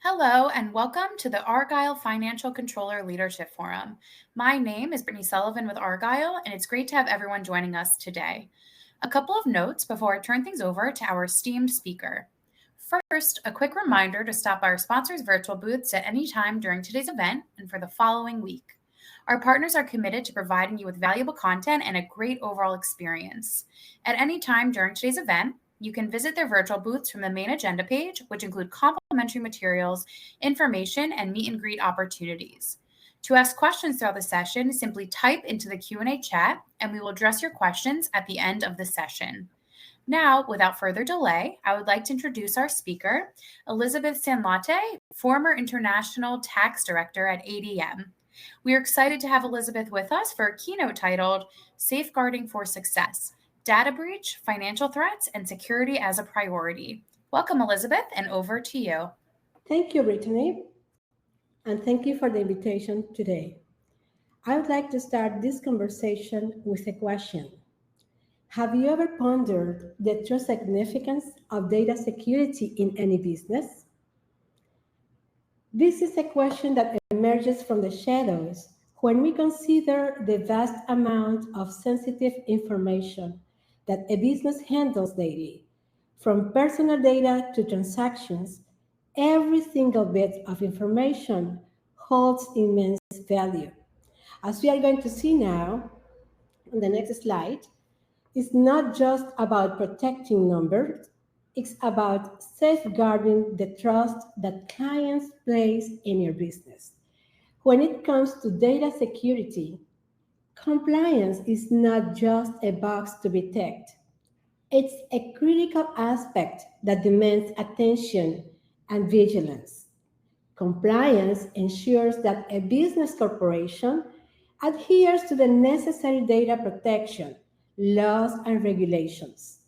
Hello, and welcome to the Argyle Financial Controller Leadership Forum. My name is Brittany Sullivan with Argyle, and it's great to have everyone joining us today. A couple of notes before I turn things over to our esteemed speaker. First, a quick reminder to stop by our sponsors' virtual booths at any time during today's event and for the following week. Our partners are committed to providing you with valuable content and a great overall experience. At any time during today's event, you can visit their virtual booths from the main agenda page, which include complimentary materials, information, and meet and greet opportunities. To ask questions throughout the session, simply type into the Q&A chat, and we will address your questions at the end of the session. Now, without further delay, I would like to introduce our speaker, Elizabeth Sanlate, former International Tax Director at ADM. We are excited to have Elizabeth with us for a keynote titled Safeguarding for Success: Data Breach, Financial Threats, and Security as a Priority. Welcome, Elizabeth, and over to you. Thank you, Brittany, and thank you for the invitation today. I would like to start this conversation with a question. Have you ever pondered the true significance of data security in any business? This is a question that emerges from the shadows when we consider the vast amount of sensitive information that a business handles daily. From personal data to transactions, every single bit of information holds immense value. As we are going to see now on the next slide, it's not just about protecting numbers, it's about safeguarding the trust that clients place in your business. When it comes to data security, compliance is not just a box to be ticked. It's a critical aspect that demands attention and vigilance. Compliance ensures that a business corporation adheres to the necessary data protection, laws, and regulations.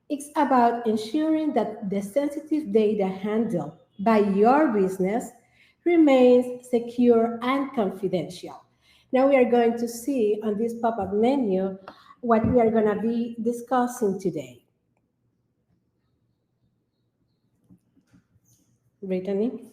It's about ensuring that the sensitive data handled by your business remains secure and confidential. Now we are going to see on this pop-up menu what we are going to be discussing today. Brittany?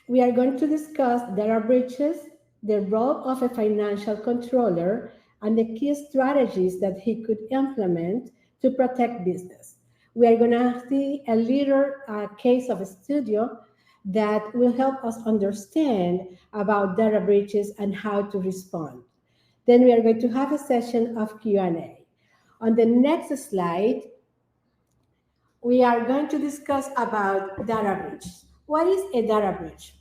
We are going to discuss data breaches, the role of a financial controller, and the key strategies that he could implement to protect business. We are going to see a little case of a studio that will help us understand about data breaches and how to respond. Then we are going to have a session of Q&A. On the next slide, we are going to discuss about data breach. What is a data breach?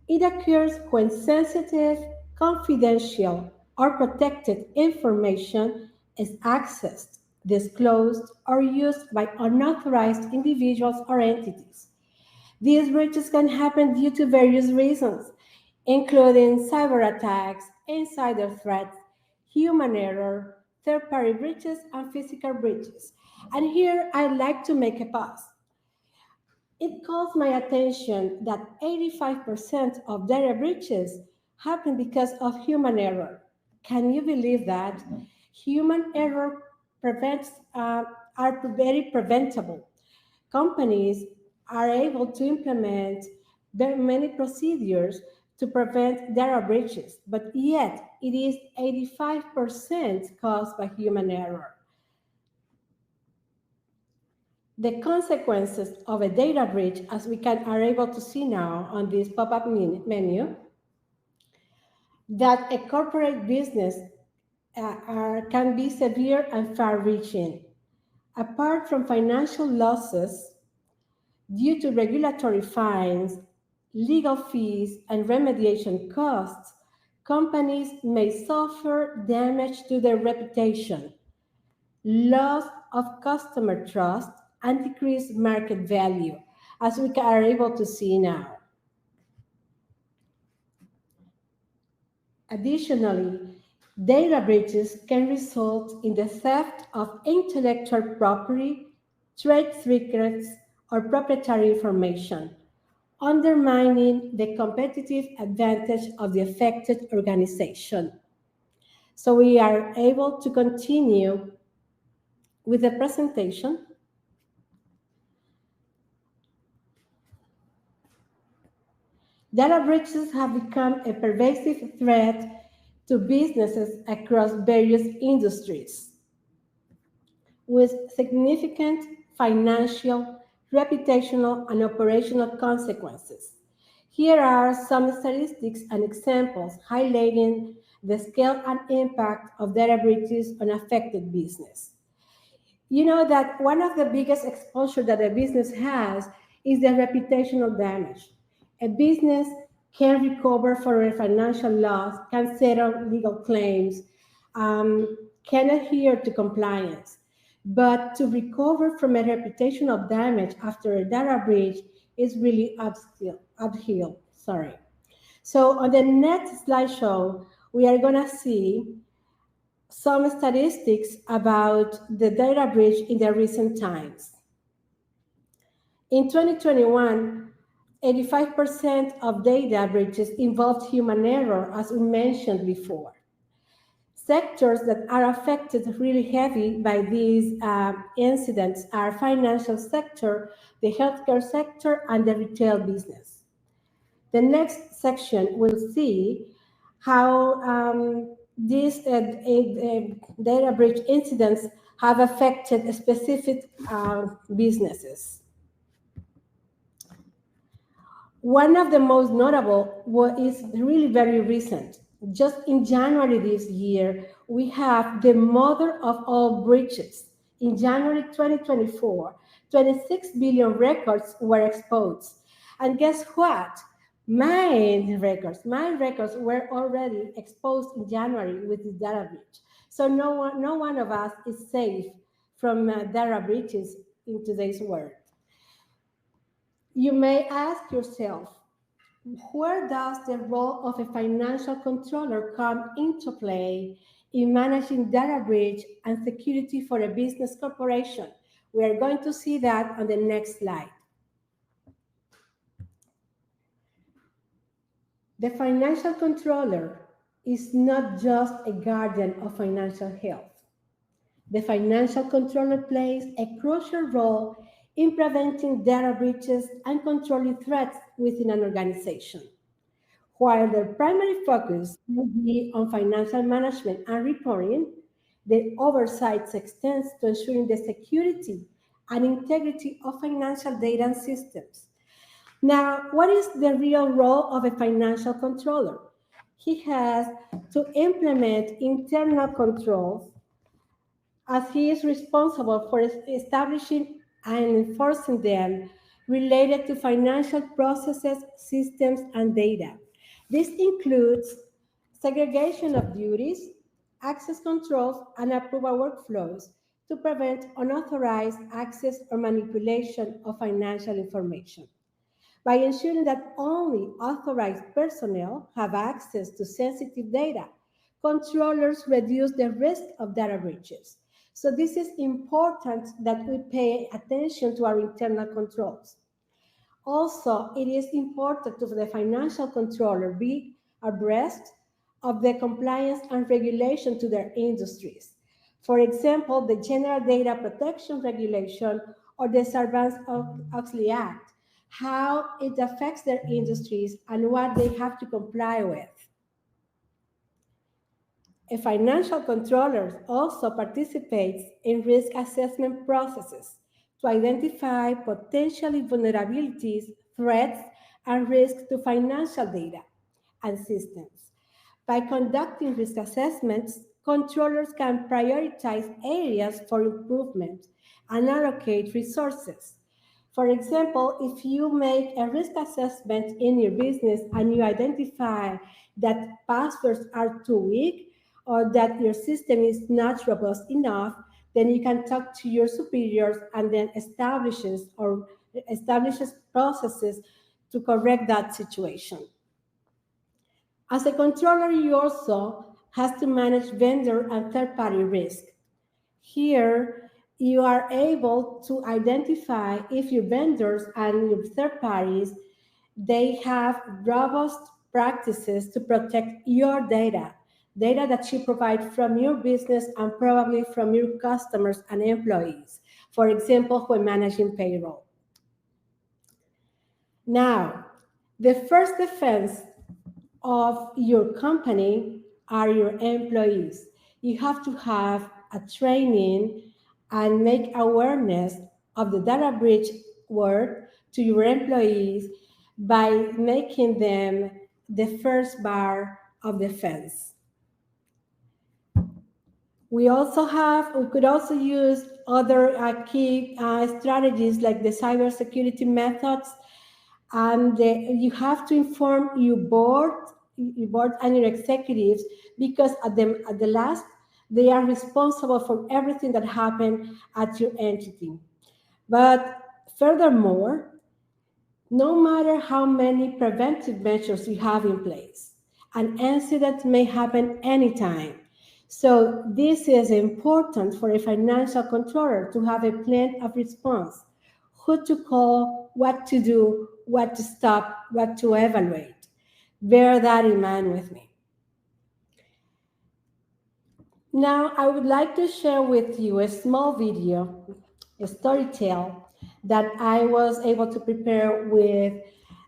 It occurs when sensitive, confidential, or protected information is accessed, disclosed, or used by unauthorized individuals or entities. These breaches can happen due to various reasons, including cyber attacks, insider threats, human error, third-party breaches, and physical breaches. And here I'd like to make a pause. It calls my attention that 85% of data breaches happen because of human error. Can you believe that? Human error are very preventable. Companies are able to implement very many procedures to prevent data breaches, but yet it is 85% caused by human error. The consequences of a data breach, as we are able to see now on this pop-up menu, that a corporate business can be severe and far-reaching. Apart from financial losses due to regulatory fines, legal fees, and remediation costs, companies may suffer damage to their reputation, loss of customer trust, and decreased market value, as we are able to see now. Additionally, data breaches can result in the theft of intellectual property, trade secrets, or proprietary information, undermining the competitive advantage of the affected organization. So we are able to continue with the presentation. Data breaches have become a pervasive threat to businesses across various industries, with significant financial, reputational, and operational consequences. Here are some statistics and examples highlighting the scale and impact of data breaches on affected business. You know that one of the biggest exposure that a business has is the reputational damage. A business can recover for a financial loss, can settle legal claims, can adhere to compliance. But to recover from a reputational damage after a data breach is really uphill. Sorry. So on the next slideshow, we are gonna see some statistics about the data breach in the recent times. In 2021, 85% of data breaches involved human error, as we mentioned before. Sectors that are affected really heavy by these incidents are financial sector, the healthcare sector, and the retail business. The next section will see how these data breach incidents have affected specific businesses. One of the most notable is really very recent. Just in January this year, we have the mother of all breaches. In January 2024, 26 billion records were exposed. And guess what? My records were already exposed in January with this data breach. So no one of us is safe from data breaches in today's world. You may ask yourself, where does the role of a financial controller come into play in managing data breach and security for a business corporation? We are going to see that on the next slide. The financial controller is not just a guardian of financial health. The financial controller plays a crucial role in preventing data breaches and controlling threats within an organization. While their primary focus will be on financial management and reporting, their oversight extends to ensuring the security and integrity of financial data and systems. Now, what is the real role of a financial controller? He has to implement internal controls as he is responsible for establishing and enforcing them related to financial processes, systems, and data. This includes segregation of duties, access controls, and approval workflows to prevent unauthorized access or manipulation of financial information. By ensuring that only authorized personnel have access to sensitive data, controllers reduce the risk of data breaches. So this is important that we pay attention to our internal controls. Also, it is important for the financial controller be abreast of the compliance and regulation to their industries. For example, the General Data Protection Regulation or the Sarbanes-Oxley Act, how it affects their industries and what they have to comply with. A financial controller also participates in risk assessment processes to identify potential vulnerabilities, threats, and risks to financial data and systems. By conducting risk assessments, controllers can prioritize areas for improvement and allocate resources. For example, if you make a risk assessment in your business and you identify that passwords are too weak or that your system is not robust enough, then you can talk to your superiors and then establishes processes to correct that situation. As a controller, you also have to manage vendor and third-party risk. Here, you are able to identify if your vendors and your third parties, they have robust practices to protect your data. data that you provide from your business and probably from your customers and employees, for example, when managing payroll. Now, the first defense of your company are your employees. You have to have a training and make awareness of the data breach word to your employees by making them the first bar of defense. We could also use other key strategies like the cybersecurity methods, and you have to inform your board and your executives, because at the last, they are responsible for everything that happened at your entity. But furthermore, no matter how many preventive measures you have in place, an incident may happen anytime. So this is important for a financial controller to have a plan of response: who to call, what to do, what to stop, what to evaluate. Bear that in mind with me. Now, I would like to share with you a small video, a story tale that I was able to prepare with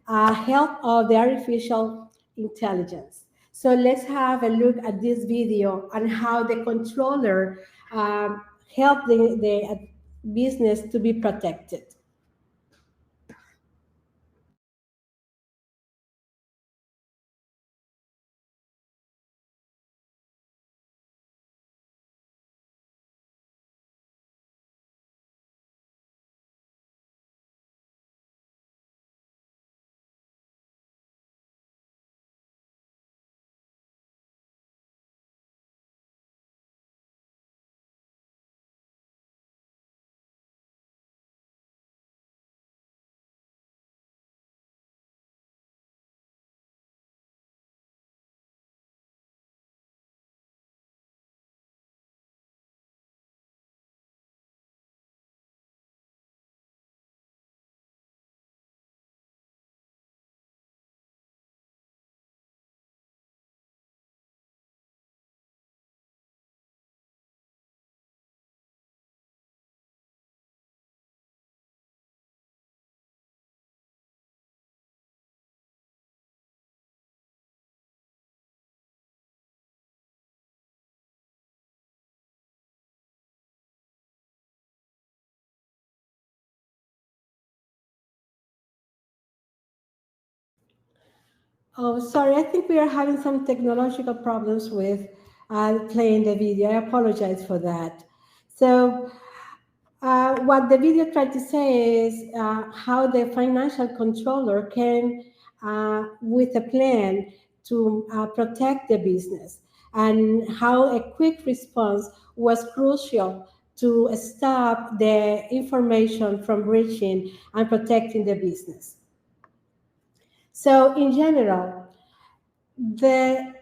help of the artificial intelligence. So let's have a look at this video and how the controller helped the business to be protected. Oh, sorry, I think we are having some technological problems with playing the video. I apologize for that. So, what the video tried to say is how the financial controller came with a plan to protect the business, and how a quick response was crucial to stop the information from reaching and protecting the business. So, in general, the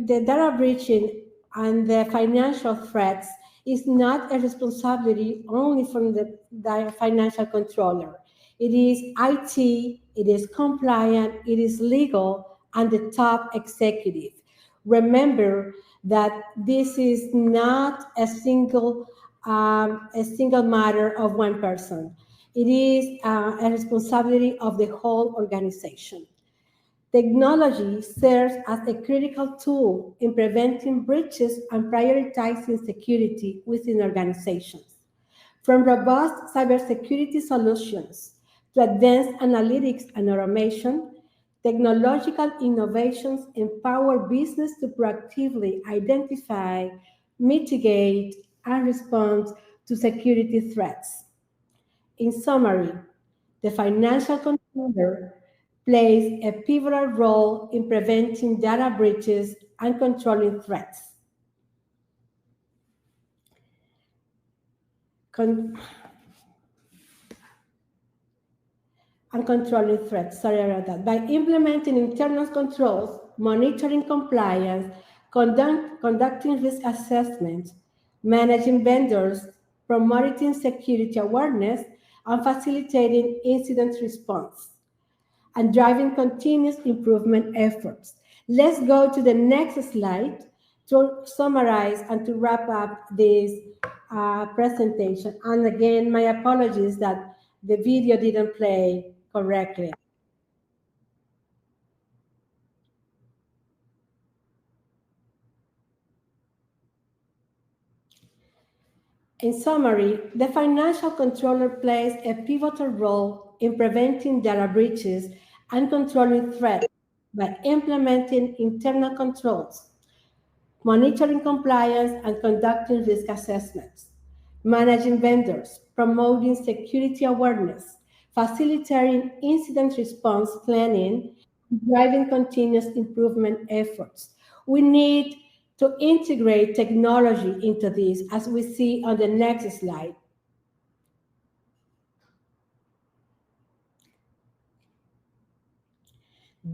data breaching and the financial threats is not a responsibility only from the financial controller. It is IT, it is compliant, it is legal, and the top executive. Remember that this is not a single matter of one person. It is a responsibility of the whole organization. Technology serves as a critical tool in preventing breaches and prioritizing security within organizations. From robust cybersecurity solutions to advanced analytics and automation, technological innovations empower business to proactively identify, mitigate, and respond to security threats. In summary, the financial controller plays a pivotal role in preventing data breaches and controlling threats. Con- and controlling threats. Sorry about that. By implementing internal controls, monitoring compliance, conducting risk assessment, managing vendors, promoting security awareness, and facilitating incident response, and driving continuous improvement efforts. Let's go to the next slide To summarize and to wrap up this presentation, and again, my apologies that the video didn't play correctly. In summary, the financial controller plays a pivotal role in preventing data breaches and controlling threats by implementing internal controls, monitoring compliance, and conducting risk assessments, managing vendors, promoting security awareness, facilitating incident response planning, driving continuous improvement efforts. We need to integrate technology into this, as we see on the next slide.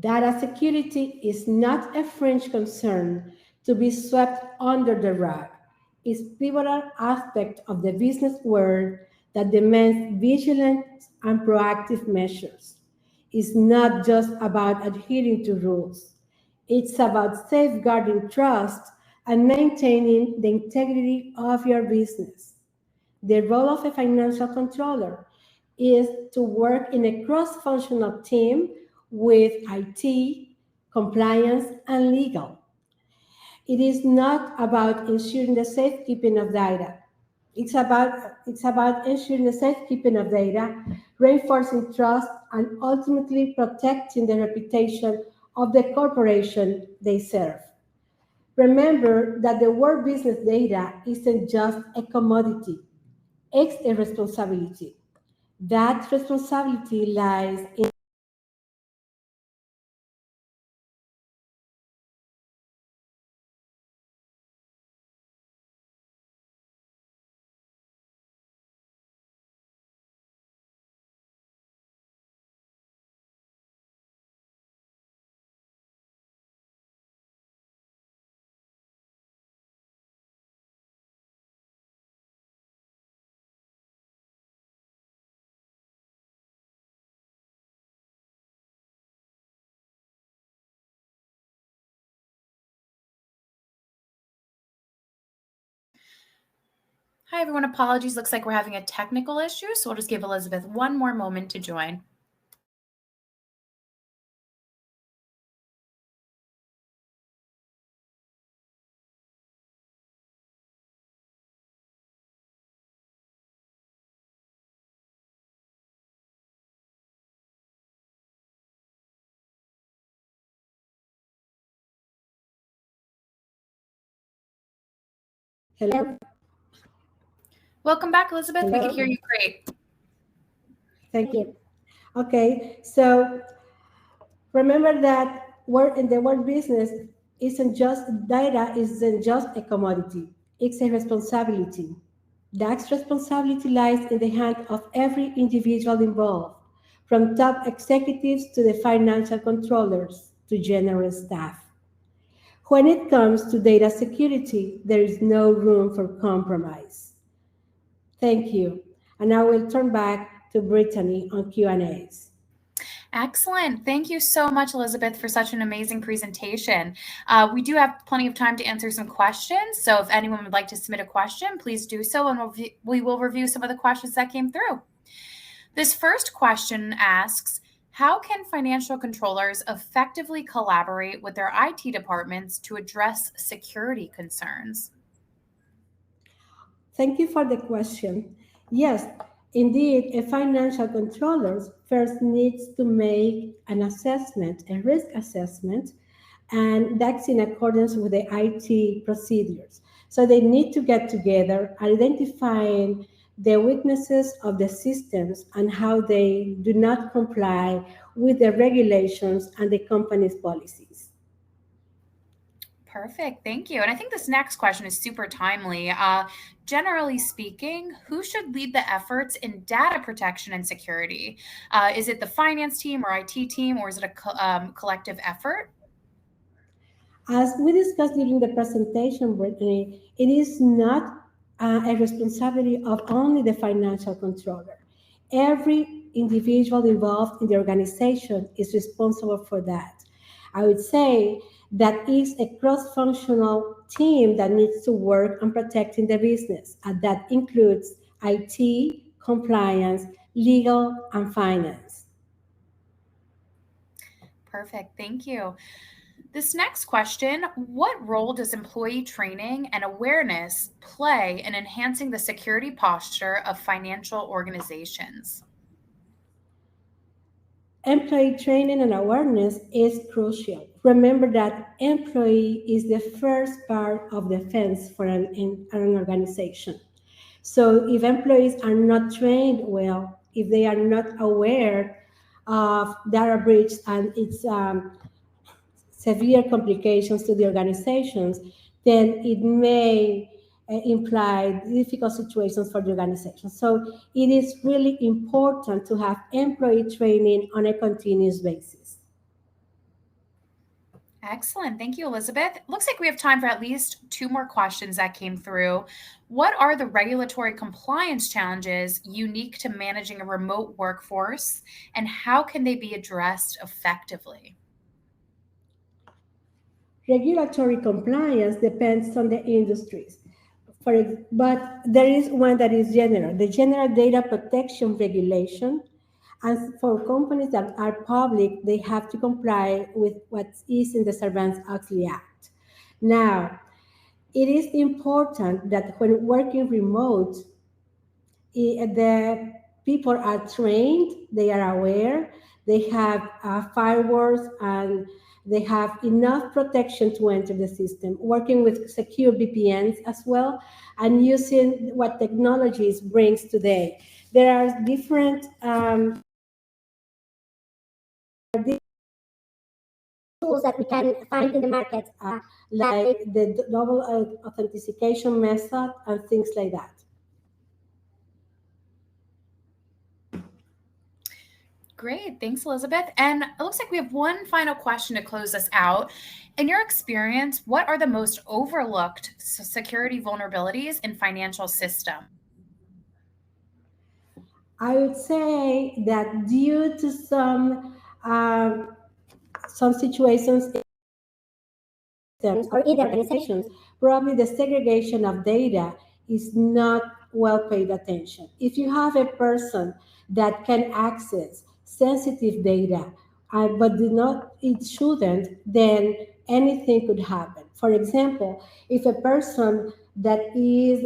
Data security is not a fringe concern to be swept under the rug. It's a pivotal aspect of the business world that demands vigilance and proactive measures. It's not just about adhering to rules. It's about safeguarding trust and maintaining the integrity of your business. The role of a financial controller is to work in a cross-functional team with IT, compliance, and legal. It is not about ensuring the safekeeping of data. It's about ensuring the safekeeping of data, reinforcing trust, and ultimately protecting the reputation of the corporation they serve. Remember that the word business data isn't just a commodity, it's a responsibility. That responsibility lies in. Hi, everyone. Apologies. Looks like we're having a technical issue, so we'll just give Elizabeth one more moment to join. Hello? Welcome back, Elizabeth. We could Hello? hear you great. Thank you. Okay, so remember that in the word business isn't just data, isn't just a commodity. It's a responsibility. That responsibility lies in the hand of every individual involved, from top executives to the financial controllers to general staff. When it comes to data security, there is no room for compromise. Thank you. And I will turn back to Brittany on Q&As. Excellent. Thank you so much, Elizabeth, for such an amazing presentation. We do have plenty of time to answer some questions. So if anyone would like to submit a question, please do so, and we will review some of the questions that came through. This first question asks, how can financial controllers effectively collaborate with their IT departments to address security concerns? Thank you for the question. Yes, indeed, a financial controller first needs to make an assessment, a risk assessment, and that's in accordance with the IT procedures. So they need to get together, identifying the weaknesses of the systems and how they do not comply with the regulations and the company's policies. Perfect. Thank you. And I think this next question is super timely. Generally speaking, who should lead the efforts in data protection and security? Is it the finance team or IT team, or is it a collective effort? As we discussed during the presentation, Brittany, it is not a responsibility of only the financial controller. Every individual involved in the organization is responsible for that. I would say that is a cross-functional team that needs to work on protecting the business, and that includes IT, compliance, legal, and finance. Perfect. Thank you. This next question: what role does employee training and awareness play in enhancing the security posture of financial organizations? Employee training and awareness is crucial. Remember that employee is the first part of the fence for an organization. So if employees are not trained well, if they are not aware of data breach and its severe complications to the organizations, then it may imply difficult situations for the organization. So it is really important to have employee training on a continuous basis. Excellent. Thank you, Elizabeth. Looks like we have time for at least two more questions that came through. What are the regulatory compliance challenges unique to managing a remote workforce, and how can they be addressed effectively? Regulatory compliance depends on the industries. But there is one that is general, the General Data Protection Regulation. And for companies that are public, they have to comply with what is in the Sarbanes-Oxley Act. Now, it is important that when working remote, the people are trained, they are aware, they have firewalls, and they have enough protection to enter the system, working with secure VPNs as well, and using what technologies brings today. There are different tools that we can find in the market, like the double authentication method and things like that. Great. Thanks, Elizabeth. And it looks like we have one final question to close us out. In your experience, what are the most overlooked security vulnerabilities in financial systems? I would say that due to some situations or either organizations, probably the segregation of data is not well paid attention. If you have a person that can access sensitive data, but do not, it shouldn't, then anything could happen. For example, if a person that is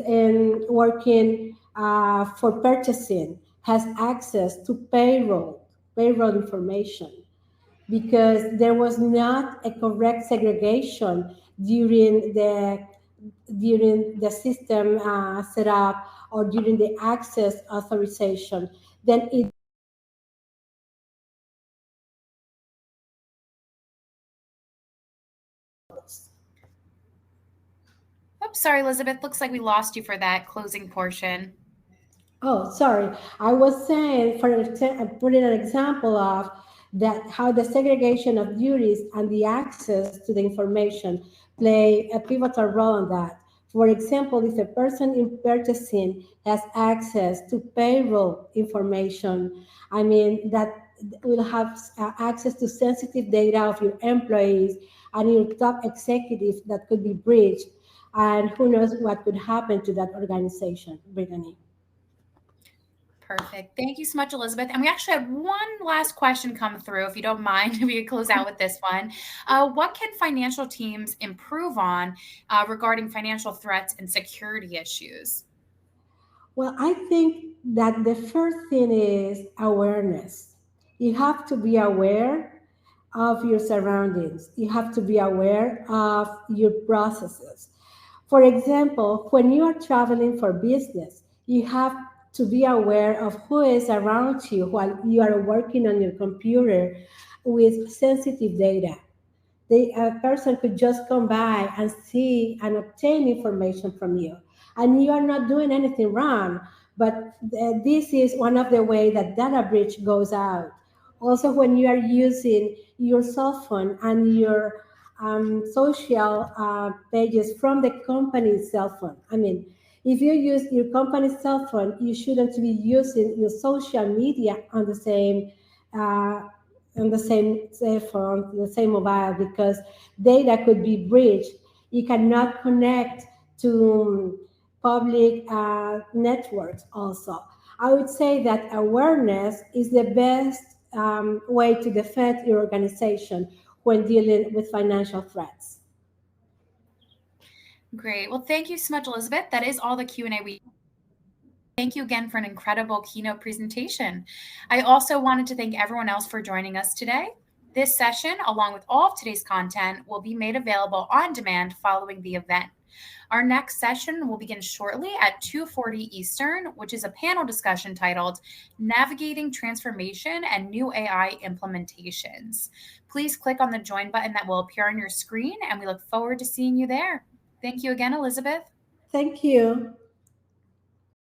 working for purchasing has access to payroll information, because there was not a correct segregation during the system setup or during the access authorization, then it Oops, sorry, Elizabeth. Looks like we lost you for that closing portion. Oh, sorry. I was saying, putting an example of that, how the segregation of duties and the access to the information play a pivotal role in that. For example, if a person in purchasing has access to payroll information, I mean, that will have access to sensitive data of your employees and your top executives that could be breached. And who knows what could happen to that organization, Brittany. Perfect. Thank you so much, Elizabeth. And we actually had one last question come through. If you don't mind, we could close out with this one. What can financial teams improve on regarding financial threats and security issues? Well, I think that the first thing is awareness. You have to be aware of your surroundings. You have to be aware of your processes. For example, when you are traveling for business, you have to be aware of who is around you while you are working on your computer with sensitive data. A person could just come by and see and obtain information from you, and you are not doing anything wrong, but this is one of the ways that data breach goes out. Also, when you are using your cell phone and your social pages from the company's cell phone, I mean, if you use your company's cell phone, you shouldn't be using your social media on the same uh, on the same cell phone, the same mobile, because data could be breached. You cannot connect to public networks also. I would say that awareness is the best way to defend your organization when dealing with financial threats. Great. Well, thank you so much, Elizabeth. That is all the Q&A we. Thank you again for an incredible keynote presentation. I also wanted to thank everyone else for joining us today. This session, along with all of today's content, will be made available on demand following the event. Our next session will begin shortly at 2:40 Eastern, which is a panel discussion titled Navigating Transformation and New AI Implementations. Please click on the join button that will appear on your screen, and we look forward to seeing you there. Thank you again, Elizabeth. Thank you.